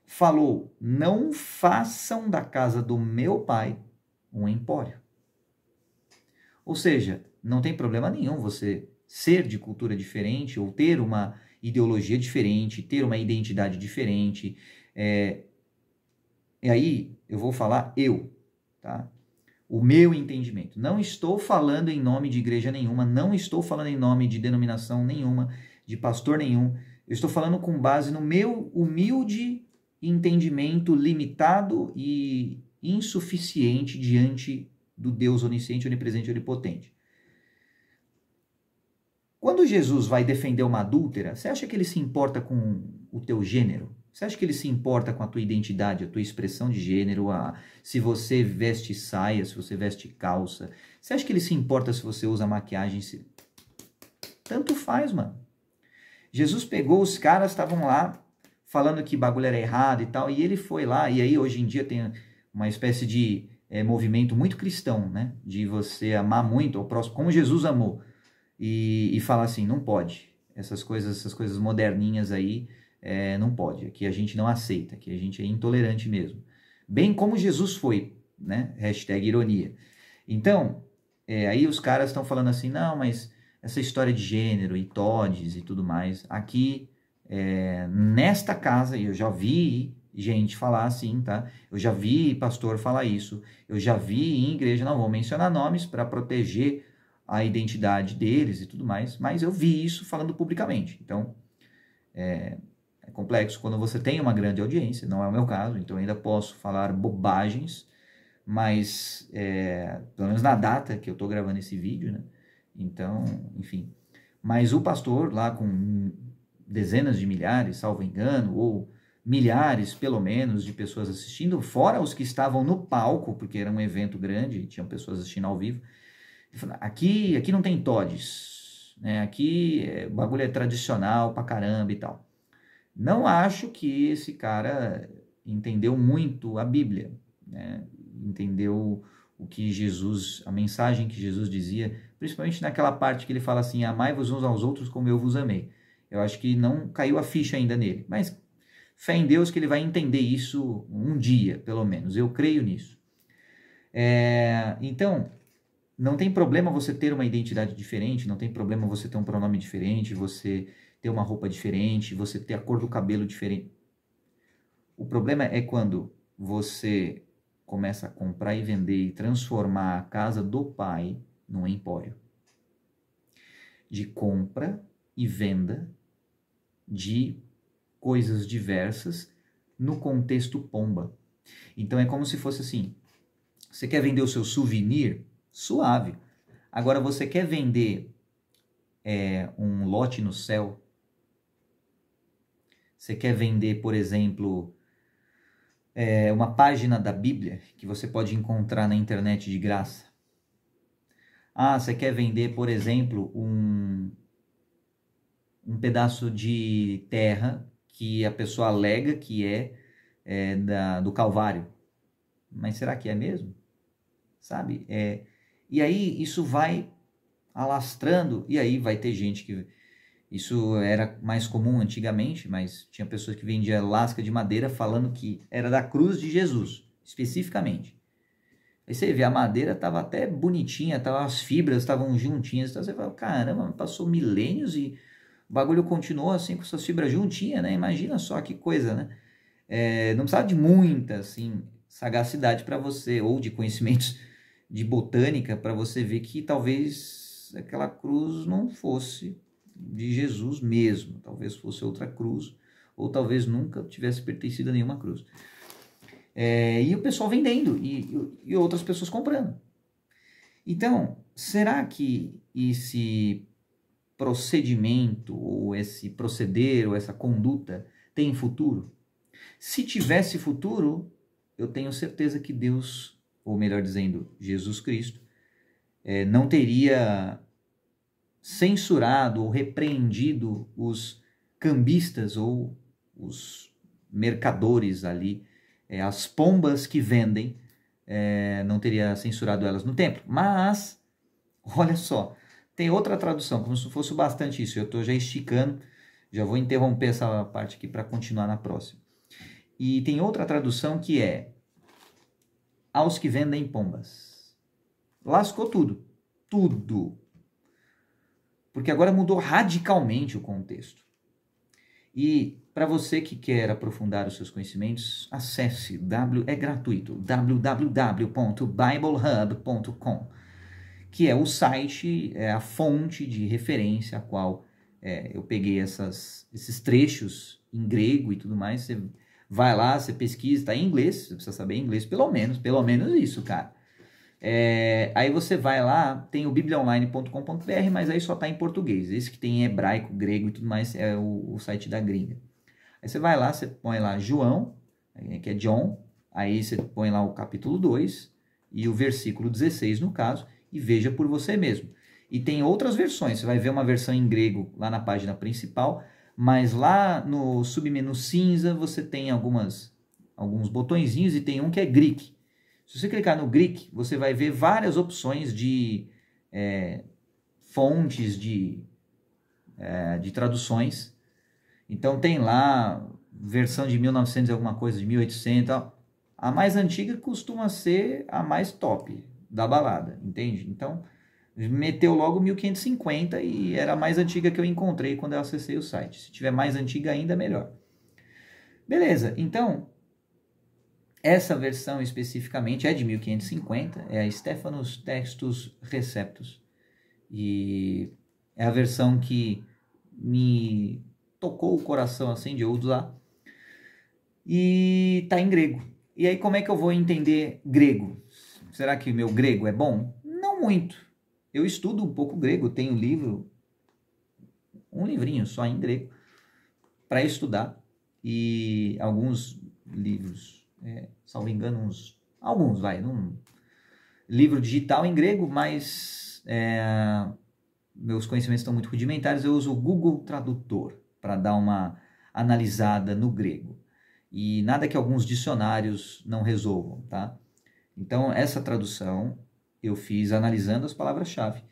falou, não façam da casa do meu pai um empório. Ou seja, não tem problema nenhum você ser de cultura diferente ou ter uma ideologia diferente, ter uma identidade diferente. E aí eu vou falar tá? O meu entendimento. Não estou falando em nome de igreja nenhuma, não estou falando em nome de denominação nenhuma, de pastor nenhum. Eu estou falando com base no meu humilde entendimento limitado e insuficiente diante do Deus onisciente, onipresente e onipotente. Quando Jesus vai defender uma adúltera, você acha que ele se importa com o teu gênero? Você acha que ele se importa com a tua identidade, a tua expressão de gênero, se você veste saia, se você veste calça? Você acha que ele se importa se você usa maquiagem? Tanto faz, mano. Jesus pegou os caras, estavam lá falando que bagulho era errado e tal, e ele foi lá, e aí hoje em dia tem uma espécie de movimento muito cristão, né? De você amar muito ao próximo, como Jesus amou. E falar assim, não pode, essas coisas moderninhas aí, não pode, aqui a gente não aceita, aqui a gente é intolerante mesmo. Bem como Jesus foi, né? Hashtag ironia. Então, aí os caras estão falando assim, não, mas essa história de gênero e todes e tudo mais, aqui, nesta casa, eu já vi gente falar assim, tá? Eu já vi pastor falar isso, eu já vi em igreja, não vou mencionar nomes para proteger a identidade deles e tudo mais, mas eu vi isso falando publicamente. Então, é complexo quando você tem uma grande audiência, não é o meu caso, então ainda posso falar bobagens, mas pelo menos na data que eu estou gravando esse vídeo, né? Então, enfim. Mas o pastor lá com dezenas de milhares, salvo engano, ou milhares, pelo menos, de pessoas assistindo, fora os que estavam no palco, porque era um evento grande, tinham pessoas assistindo ao vivo. Aqui não tem todes, né? Aqui o bagulho é tradicional pra caramba e tal. Não acho que esse cara entendeu muito a Bíblia, né? Entendeu o que Jesus, a mensagem que Jesus dizia, principalmente naquela parte que ele fala assim, amai-vos uns aos outros como eu vos amei. Eu acho que não caiu a ficha ainda nele, mas fé em Deus que ele vai entender isso um dia, pelo menos. Eu creio nisso. Então, não tem problema você ter uma identidade diferente, não tem problema você ter um pronome diferente, você ter uma roupa diferente, você ter a cor do cabelo diferente. O problema é quando você começa a comprar e vender e transformar a casa do pai num empório. De compra e venda de coisas diversas no contexto pomba. Então é como se fosse assim, você quer vender o seu souvenir? Suave. Agora você quer vender um lote no céu? Você quer vender, por exemplo, uma página da Bíblia que você pode encontrar na internet de graça? Você quer vender, por exemplo, um pedaço de terra que a pessoa alega que do Calvário. Mas será que é mesmo? Sabe? E aí isso vai alastrando, e aí vai ter gente que... Isso era mais comum antigamente, mas tinha pessoas que vendiam lasca de madeira falando que era da cruz de Jesus, especificamente. Aí você vê, a madeira estava até bonitinha, as fibras estavam juntinhas. Então você fala, caramba, passou milênios e o bagulho continuou assim com essas fibras juntinhas, né? Imagina só que coisa, né? Não precisava de muita, assim, sagacidade para você, ou de conhecimentos de botânica, para você ver que talvez aquela cruz não fosse de Jesus mesmo. Talvez fosse outra cruz, ou talvez nunca tivesse pertencido a nenhuma cruz. E o pessoal vendendo e outras pessoas comprando. Então, será que esse procedimento, ou esse proceder, ou essa conduta tem futuro? Se tivesse futuro, eu tenho certeza que Deus, ou melhor dizendo, Jesus Cristo, não teria censurado ou repreendido os cambistas ou os mercadores ali, as pombas que vendem, não teria censurado elas no templo. Mas, olha só, tem outra tradução, como se fosse bastante isso. Eu estou já esticando, já vou interromper essa parte aqui para continuar na próxima. E tem outra tradução que é aos que vendem pombas. Lascou tudo. Tudo. Porque agora mudou radicalmente o contexto. E para você que quer aprofundar os seus conhecimentos, acesse, é gratuito, www.biblehub.com, que é o site, é a fonte de referência a qual eu peguei esses trechos em grego e tudo mais. Você vai lá, você pesquisa, está em inglês, você precisa saber inglês, pelo menos isso, cara. Aí você vai lá, tem o bibliaonline.com.br, mas aí só está em português. Esse que tem em hebraico, grego e tudo mais é o site da gringa. Aí você vai lá, você põe lá João, que é John, aí você põe lá o capítulo 2 e o versículo 16 no caso, e veja por você mesmo. E tem outras versões, você vai ver uma versão em grego lá na página principal, mas lá no submenu cinza você tem alguns botõezinhos e tem um que é Greek. Se você clicar no Greek, você vai ver várias opções de fontes de traduções. Então tem lá versão de 1900 e alguma coisa, de 1800. A mais antiga costuma ser a mais top da balada, entende? Então meteu logo 1550 e era a mais antiga que eu encontrei quando eu acessei o site. Se tiver mais antiga ainda, melhor. Beleza, então essa versão especificamente é de 1550, é a Stephanus Textus Receptus. E é a versão que me tocou o coração assim de usar. E tá em grego. E aí como é que eu vou entender grego? Será que meu grego é bom? Não muito. Eu estudo um pouco grego, tenho um livrinho só em grego para estudar e alguns livros, salvo engano, livro digital em grego, mas meus conhecimentos estão muito rudimentares, eu uso o Google Tradutor para dar uma analisada no grego. E nada que alguns dicionários não resolvam, tá? Então, essa tradução eu fiz analisando as palavras-chave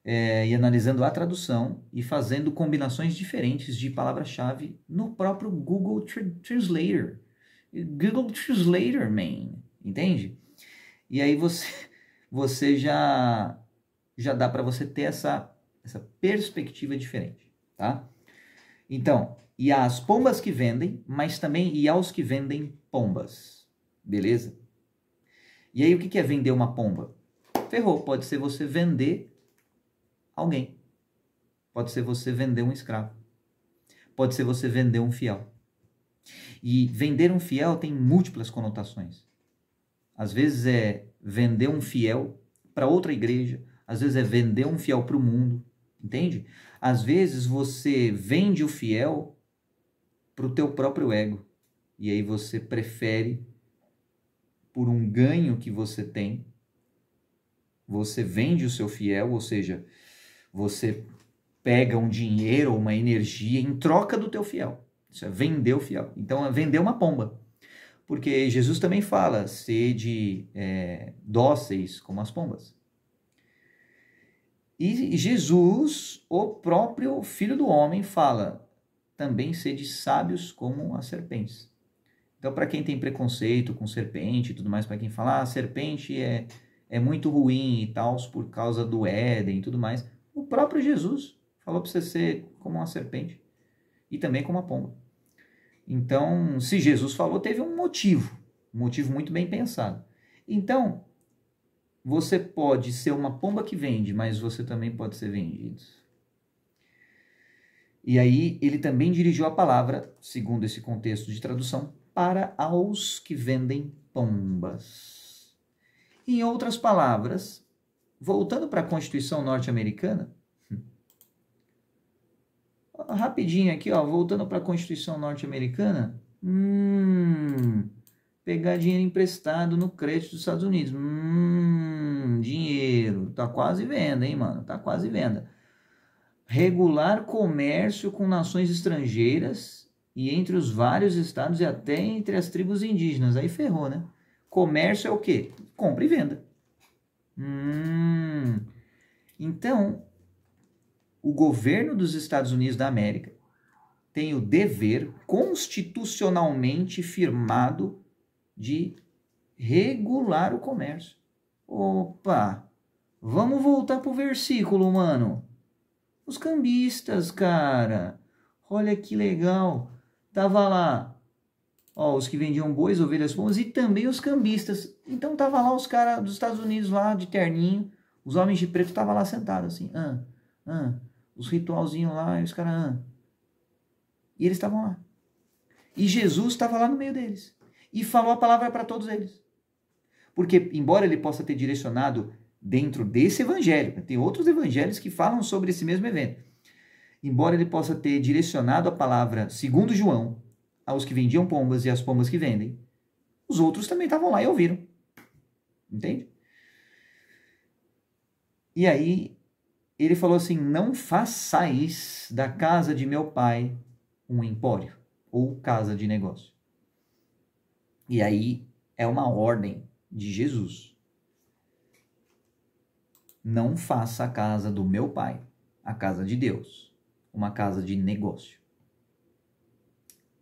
e analisando a tradução e fazendo combinações diferentes de palavra-chave no próprio Google Translator. Google Translator, man, entende? E aí você já dá para você ter essa perspectiva diferente, tá? Então, e às pombas que vendem, mas também e aos que vendem pombas, beleza? E aí o que é vender uma pomba? Ferrou, pode ser você vender alguém, pode ser você vender um escravo, pode ser você vender um fiel. E vender um fiel tem múltiplas conotações. Às vezes é vender um fiel para outra igreja, às vezes é vender um fiel para o mundo, entende? Às vezes você vende o fiel para o teu próprio ego, e aí você prefere, por um ganho que você tem, você vende o seu fiel, ou seja, você pega um dinheiro ou uma energia em troca do teu fiel. Isso é vender o fiel. Então é vender uma pomba. Porque Jesus também fala, sede dóceis como as pombas. E Jesus, o próprio Filho do Homem, fala, também sede sábios como as serpentes. Então, para quem tem preconceito com serpente e tudo mais, para quem fala, serpente é muito ruim e tal, por causa do Éden e tudo mais, o próprio Jesus falou para você ser como uma serpente e também como uma pomba. Então, se Jesus falou, teve um motivo muito bem pensado. Então, você pode ser uma pomba que vende, mas você também pode ser vendido. E aí, ele também dirigiu a palavra, segundo esse contexto de tradução, para aos que vendem pombas. Em outras palavras, voltando para a Constituição norte-americana, rapidinho aqui, ó, voltando para a Constituição norte-americana, pegar dinheiro emprestado no crédito dos Estados Unidos, dinheiro, tá quase venda, hein, mano, tá quase venda. Regular comércio com nações estrangeiras e entre os vários estados e até entre as tribos indígenas. Aí ferrou, né? Comércio é o quê? Compra e venda. Então, o governo dos Estados Unidos da América tem o dever constitucionalmente firmado de regular o comércio. Opa! Vamos voltar pro versículo, mano. Os cambistas, cara. Olha que legal. Tava lá, ó, os que vendiam bois, ovelhas, pombas e também os cambistas. Então tava lá os caras dos Estados Unidos lá de terninho, os homens de preto tava lá sentados assim, os ritualzinhos lá e os caras, E eles estavam lá. E Jesus estava lá no meio deles e falou a palavra para todos eles. Porque embora ele possa ter direcionado dentro desse evangelho, tem outros evangelhos que falam sobre esse mesmo evento. Embora ele possa ter direcionado a palavra, segundo João, aos que vendiam pombas e às pombas que vendem, os outros também estavam lá e ouviram. Entende? E aí, ele falou assim, não façais da casa de meu pai um empório, ou casa de negócio. E aí, é uma ordem de Jesus. Não faça a casa do meu pai, a casa de Deus, uma casa de negócio.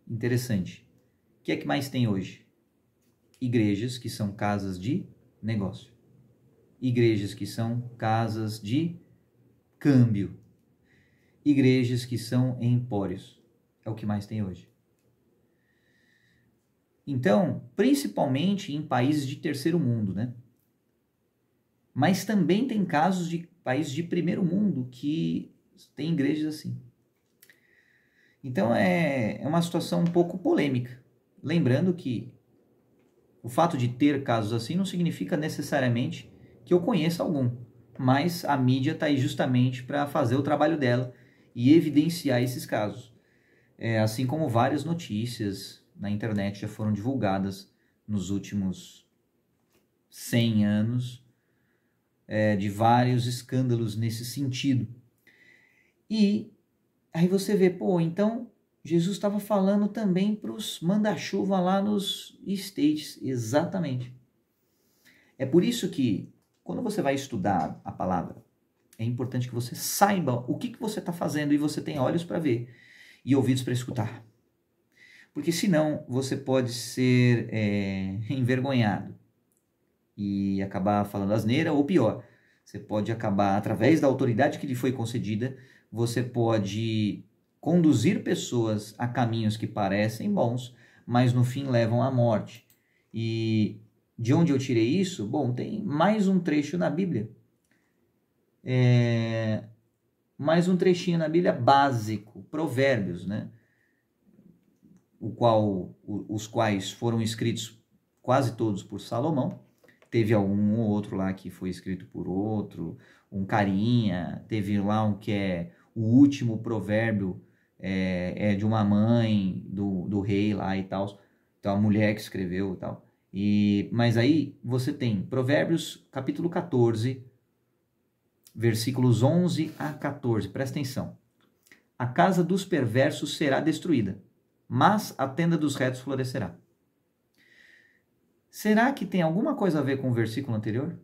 Interessante. O que é que mais tem hoje? Igrejas que são casas de negócio. Igrejas que são casas de câmbio. Igrejas que são empórios. É o que mais tem hoje. Então, principalmente em países de terceiro mundo, né? Mas também tem casos de países de primeiro mundo que tem igrejas assim. Então é uma situação um pouco polêmica. Lembrando que o fato de ter casos assim não significa necessariamente que eu conheça algum. Mas a mídia está aí justamente para fazer o trabalho dela e evidenciar esses casos. Assim como várias notícias na internet já foram divulgadas nos últimos 100 anos, de vários escândalos nesse sentido. E aí você vê, então Jesus estava falando também para os manda-chuva lá nos States, exatamente. É por isso que, quando você vai estudar a palavra, é importante que você saiba o que você está fazendo e você tenha olhos para ver e ouvidos para escutar. Porque senão você pode ser envergonhado e acabar falando asneira, ou pior, você pode acabar, através da autoridade que lhe foi concedida, você pode conduzir pessoas a caminhos que parecem bons, mas no fim levam à morte. E de onde eu tirei isso? Bom, tem mais um trecho na Bíblia. Mais um trechinho na Bíblia básico, Provérbios, né? Os quais foram escritos quase todos por Salomão. Teve algum outro lá que foi escrito por outro, um carinha, teve lá um que é o último provérbio, é de uma mãe do rei lá e tal, então a mulher que escreveu e tal. Mas aí você tem Provérbios capítulo 14, versículos 11 a 14, presta atenção. A casa dos perversos será destruída, mas a tenda dos retos florescerá. Será que tem alguma coisa a ver com o versículo anterior?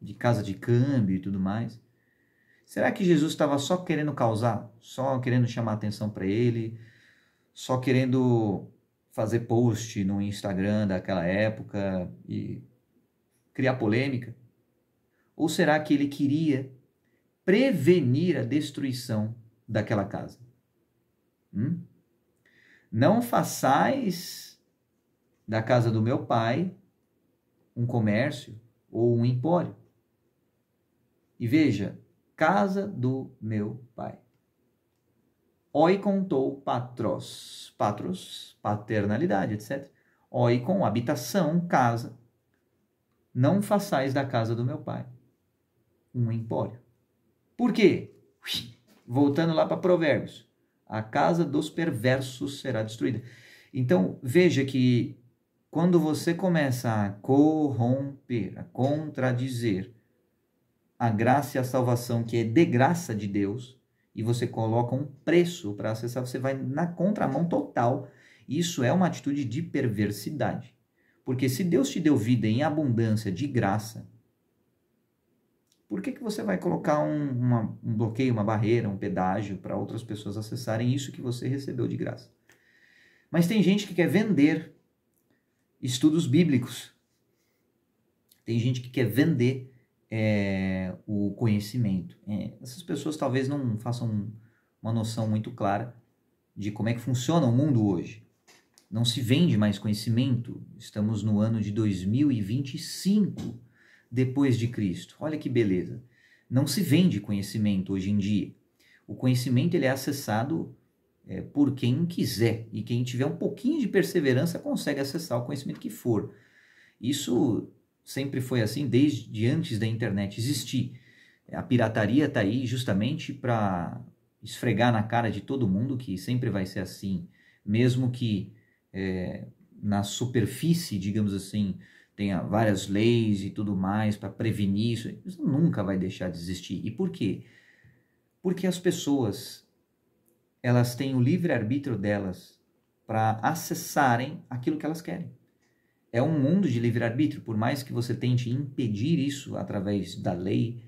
De casa de câmbio e tudo mais? Será que Jesus estava só querendo causar? Só querendo chamar atenção para ele? Só querendo fazer post no Instagram daquela época e criar polêmica? Ou será que ele queria prevenir a destruição daquela casa? Não façais da casa do meu pai um comércio ou um empório. E veja, casa do meu pai. Oikontou patros, paternalidade, etc. Oikon, habitação, casa. Não façais da casa do meu pai um empório. Por quê? Voltando lá para Provérbios. A casa dos perversos será destruída. Então, veja que quando você começa a corromper, a contradizer a graça e a salvação, que é de graça de Deus, e você coloca um preço para acessar, você vai na contramão total. Isso é uma atitude de perversidade. Porque se Deus te deu vida em abundância de graça, por que você vai colocar um bloqueio, uma barreira, um pedágio para outras pessoas acessarem isso que você recebeu de graça? Mas tem gente que quer vender estudos bíblicos. Tem gente que quer vender o conhecimento. Essas pessoas talvez não façam uma noção muito clara de como é que funciona o mundo hoje. Não se vende mais conhecimento. Estamos no ano de 2025 depois de Cristo. Olha que beleza. Não se vende conhecimento hoje em dia. O conhecimento ele é acessado por quem quiser. E quem tiver um pouquinho de perseverança consegue acessar o conhecimento que for. Isso sempre foi assim desde antes da internet existir. A pirataria está aí justamente para esfregar na cara de todo mundo que sempre vai ser assim. Mesmo que na superfície, digamos assim, tenha várias leis e tudo mais para prevenir isso. Isso nunca vai deixar de existir. E por quê? Porque as pessoas, elas têm o livre-arbítrio delas para acessarem aquilo que elas querem. É um mundo de livre-arbítrio. Por mais que você tente impedir isso através da lei,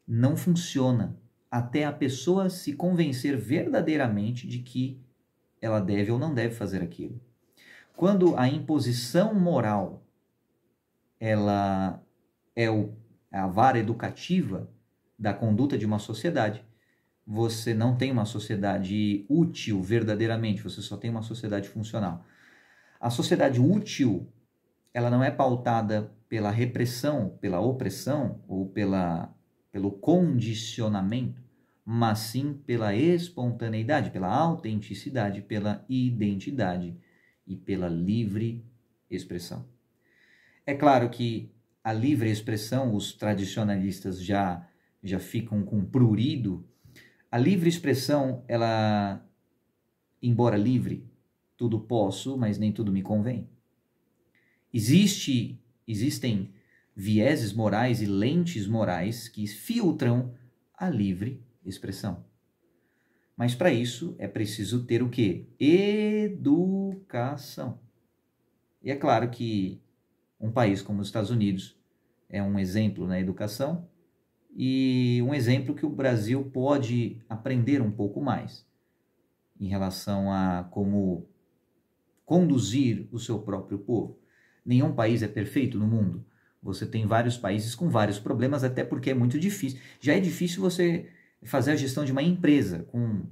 não funciona até a pessoa se convencer verdadeiramente de que ela deve ou não deve fazer aquilo. Quando a imposição moral ela é a vara educativa da conduta de uma sociedade, você não tem uma sociedade útil verdadeiramente, você só tem uma sociedade funcional. A sociedade útil, ela não é pautada pela repressão, pela opressão ou pelo condicionamento, mas sim pela espontaneidade, pela autenticidade, pela identidade e pela livre expressão. É claro que a livre expressão, os tradicionalistas já ficam com prurido. A livre expressão, ela, embora livre, tudo posso, mas nem tudo me convém. Existem vieses morais e lentes morais que filtram a livre expressão. Mas para isso é preciso ter o quê? Educação. E é claro que um país como os Estados Unidos é um exemplo na educação e um exemplo que o Brasil pode aprender um pouco mais em relação a como conduzir o seu próprio povo. Nenhum país é perfeito no mundo. Você tem vários países com vários problemas, até porque é muito difícil. Já é difícil você fazer a gestão de uma empresa com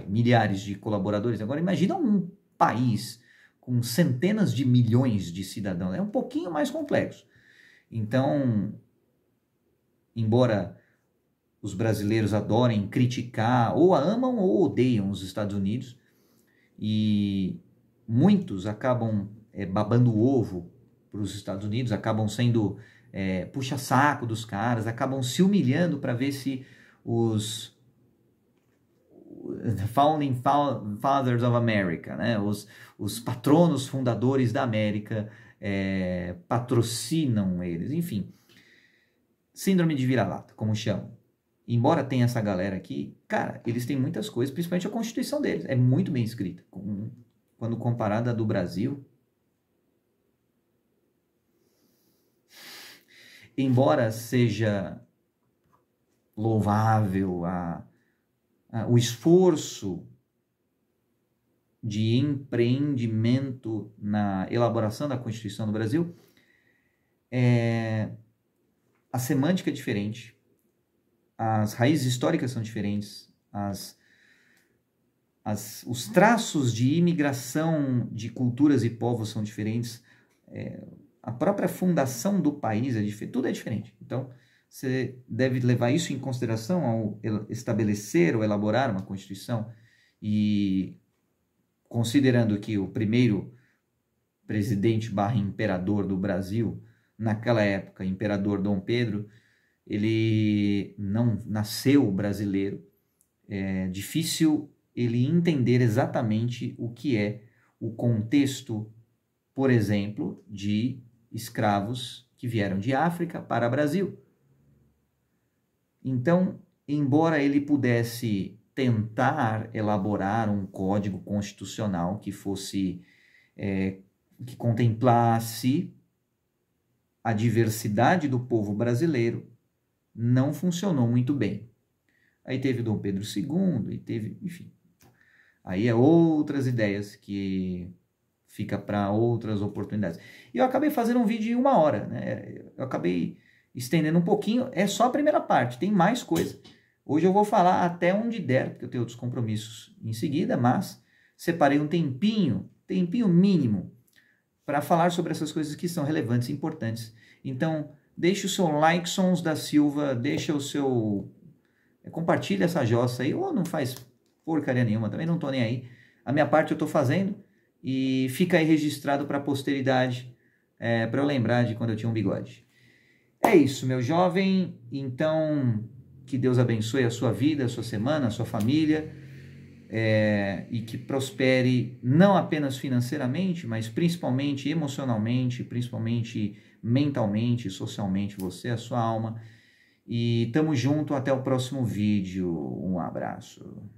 milhares de colaboradores. Agora imagina um país com centenas de milhões de cidadãos. É um pouquinho mais complexo. Então, embora os brasileiros adorem criticar, ou amam ou odeiam os Estados Unidos, e muitos acabam babando o ovo para os Estados Unidos, acabam sendo puxa-saco dos caras, acabam se humilhando para ver se os Founding Fathers of America, né? Os patronos fundadores da América patrocinam eles, enfim. Síndrome de vira-lata, como chamam. Embora tenha essa galera aqui, cara, eles têm muitas coisas, principalmente a Constituição deles, é muito bem escrita, quando comparada à do Brasil. Embora seja louvável o esforço de empreendimento na elaboração da Constituição do Brasil, a semântica é diferente, as raízes históricas são diferentes, os traços de imigração de culturas e povos são diferentes, a própria fundação do país é diferente, tudo é diferente. Então, você deve levar isso em consideração ao estabelecer ou elaborar uma Constituição, e considerando que o primeiro presidente / imperador do Brasil, naquela época, imperador Dom Pedro, ele não nasceu brasileiro, é difícil ele entender exatamente o que é o contexto, por exemplo, de escravos que vieram de África para o Brasil. Então, embora ele pudesse tentar elaborar um código constitucional que fosse, que contemplasse a diversidade do povo brasileiro, não funcionou muito bem. Aí teve Dom Pedro II, e teve, enfim, aí é outras ideias que fica para outras oportunidades. E eu acabei fazendo um vídeo de 1 hora, né? Eu acabei estendendo um pouquinho, é só a primeira parte, tem mais coisa. Hoje eu vou falar até onde der, porque eu tenho outros compromissos em seguida, mas separei um tempinho mínimo, para falar sobre essas coisas que são relevantes e importantes. Então, deixe o seu like, Sons da Silva, deixa o seu... compartilha essa jossa aí, ou não faz porcaria nenhuma, também não tô nem aí. A minha parte eu tô fazendo, e fica aí registrado para a posteridade, para eu lembrar de quando eu tinha um bigode. É isso, meu jovem. Então, que Deus abençoe a sua vida, a sua semana, a sua família, e que prospere não apenas financeiramente, mas principalmente emocionalmente, principalmente mentalmente, socialmente, você, a sua alma. E tamo junto, até o próximo vídeo. Um abraço.